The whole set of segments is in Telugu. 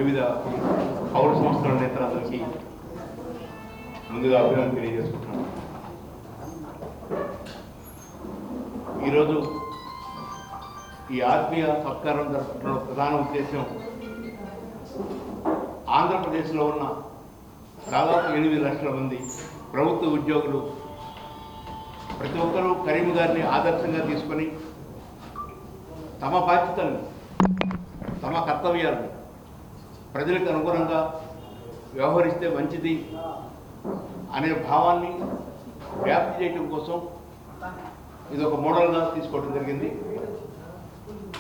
వివిధ పౌర సంస్థల నేతలందరికీ ముందుగా అభినందన తెలియజేసుకుంటున్నాను. ఈరోజు ఈ ఆత్మీయ సత్కారం జరుపుతున్న ప్రధాన ఉద్దేశం ఆంధ్రప్రదేశ్లో ఉన్న దాదాపు 8 లక్షల మంది ప్రభుత్వ ఉద్యోగులు ప్రతి ఒక్కరూ కరీం గారిని ఆదర్శంగా తీసుకొని తమ బాధ్యతలను, తమ కర్తవ్యాలను ప్రజలకు అనుగుణంగా వ్యవహరిస్తే మంచిది అనే భావాన్ని వ్యాప్తి చేయడం కోసం ఇది ఒక మోడల్గా తీసుకోవడం జరిగింది.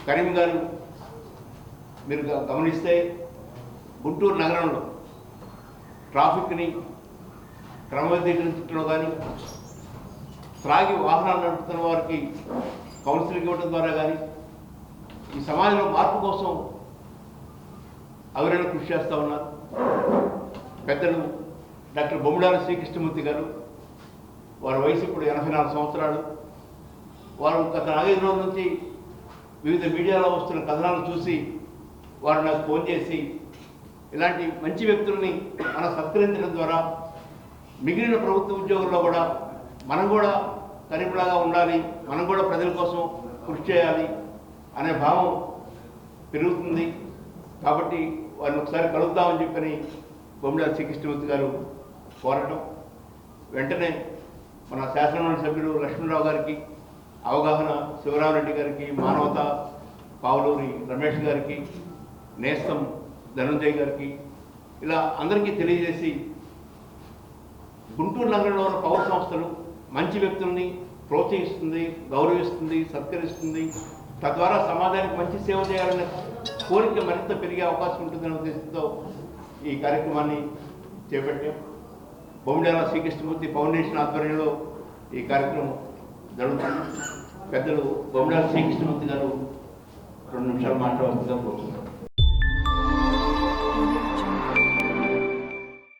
కరీం గారు మీరు గమనిస్తే గుంటూరు నగరంలో ట్రాఫిక్ని క్రమబద్ధీకరించడంలో కానీ, త్రాగి వాహనాలు నడుపుతున్న వారికి కౌన్సిలింగ్ ఇవ్వడం ద్వారా కానీ, ఈ సమాజంలో మార్పు కోసం ఎవరైనా కృషి చేస్తూ ఉన్నారు. పెద్దలు డాక్టర్ బొమ్మిడాల శ్రీకృష్ణమూర్తి గారు, వారి వయసు ఇప్పుడు 84 సంవత్సరాలు. వారు గత 4 రోజుల నుంచి వివిధ మీడియాలో వస్తున్న కథనాలను చూసి వారు నాకు ఫోన్ చేసి ఇలాంటి మంచి వ్యక్తుల్ని మనం సత్కరించడం ద్వారా మిగిలిన ప్రభుత్వ ఉద్యోగుల్లో కూడా మనం కూడా కరీంలాగా ఉండాలి, మనం కూడా ప్రజల కోసం కృషి చేయాలి అనే భావం పెరుగుతుంది. కాబట్టి వారిని ఒకసారి కలుద్దామని చెప్పని బొమ్మిడాల శ్రీకృష్ణమూర్తి గారు కోరటం, వెంటనే మన శాసనమండలి సభ్యులు లక్ష్మణరావు గారికి, అవగాహన శివరామరెడ్డి గారికి, మానవత పావులూరి రమేష్ గారికి, నేస్తం ధనంజయ్ గారికి, ఇలా అందరికీ తెలియజేసి గుంటూరు నగరంలో ఉన్న పౌర సంస్థలు మంచి వ్యక్తుల్ని ప్రోత్సహిస్తుంది, గౌరవిస్తుంది, సత్కరిస్తుంది. తద్వారా సమాజానికి మంచి సేవ చేయాలనే కోరిక మరింత పెరిగే అవకాశం ఉంటుందనే ఉద్దేశంతో ఈ కార్యక్రమాన్ని చేపట్టాం. బొమ్మిడాల శ్రీకృష్ణమూర్తి ఫౌండేషన్ ఆధ్వర్యంలో ఈ కార్యక్రమం జరుగుతుంది. పెద్దలు బొమ్మిడాల శ్రీకృష్ణమూర్తి గారు 2 నిమిషాలు మాట్లాడుతుందిగా కోరుతున్నారు.